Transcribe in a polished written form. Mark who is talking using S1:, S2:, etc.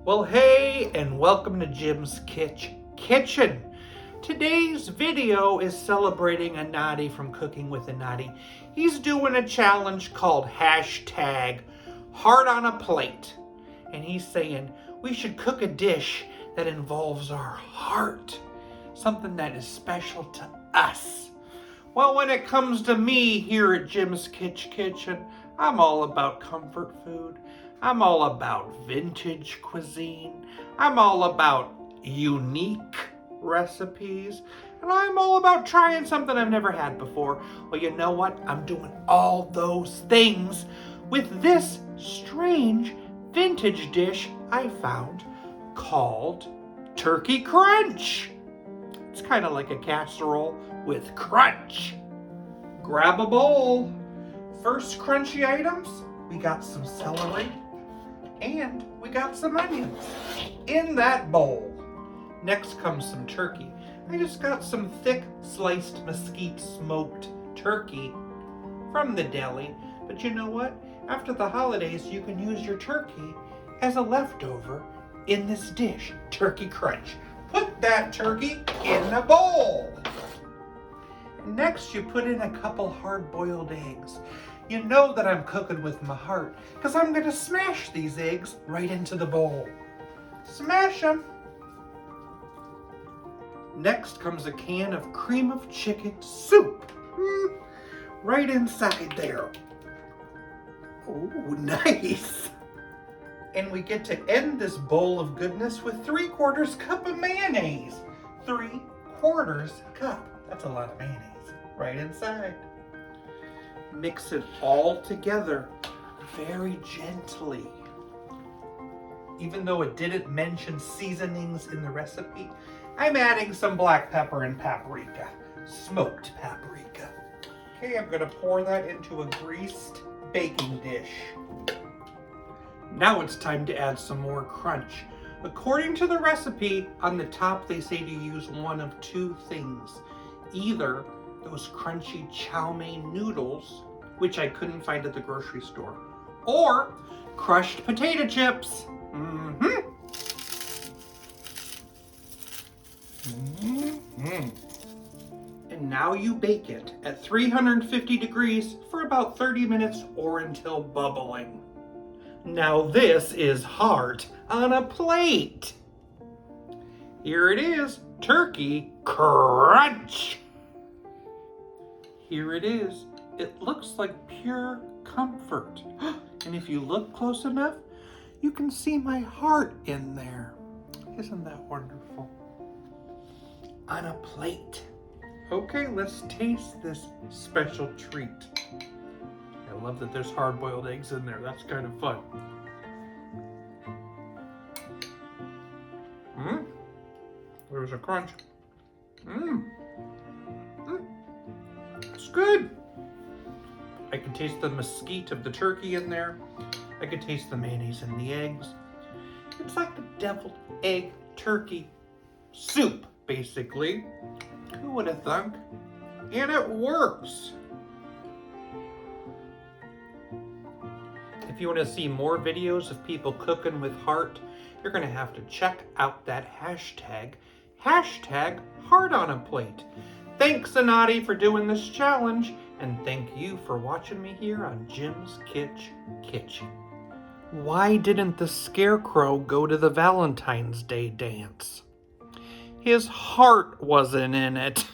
S1: Well, hey, and welcome to Jim's Kitsch Kitchen. Today's video is celebrating Anadi from Cooking with Anadi. He's doing a challenge called hashtag Heart on a Plate. And he's saying we should cook a dish that involves our heart. Something that is special to us. Well, when it comes to me here at Jim's Kitsch Kitchen, I'm all about comfort food. I'm all about vintage cuisine. I'm all about unique recipes. And I'm all about trying something I've never had before. Well, you know what? I'm doing all those things with this strange vintage dish I found called Turkey Crunch. It's kind of like a casserole with crunch. Grab a bowl. First crunchy items, we got some celery and we got some onions in that bowl. Next comes some turkey. I just got some thick sliced mesquite smoked turkey from the deli. But you know what? After the holidays, you can use your turkey as a leftover in this dish, Turkey Crunch. Put that turkey in a bowl. Next, you put in a couple hard-boiled eggs. You know that I'm cooking with my heart because I'm going to smash these eggs right into the bowl. Smash them. Next comes a can of cream of chicken soup. Right inside there. Oh, nice. And we get to end this bowl of goodness with 3/4 cup of mayonnaise. 3/4 cup. That's a lot of mayonnaise right inside. Mix it all together very gently. Even though it didn't mention seasonings in the recipe, I'm adding some black pepper and paprika, smoked paprika. Okay, I'm gonna pour that into a greased baking dish. Now it's time to add some more crunch. According to the recipe, on the top they say to use one of two things. Either those crunchy chow mein noodles, which I couldn't find at the grocery store, or crushed potato chips. And now you bake it at 350 degrees for about 30 minutes or until bubbling. Now this is heart on a plate. Here it is, Turkey Crunch. Here it is. It looks like pure comfort. And if you look close enough, you can see my heart in there. Isn't that wonderful? On a plate. Okay, let's taste this special treat. I love that there's hard-boiled eggs in there. That's kind of fun. There's a crunch. It's good. I can taste the mesquite of the turkey in there. I can taste the mayonnaise and the eggs. It's like a deviled egg turkey soup, basically. Who would have thunk? And it works. If you want to see more videos of people cooking with heart, you're going to have to check out that hashtag Heart on a Plate. Thanks, Anadi, for doing this challenge, and thank you for watching me here on Jim's Kitsch Kitchen. Why didn't the scarecrow go to the Valentine's Day dance? His heart wasn't in it.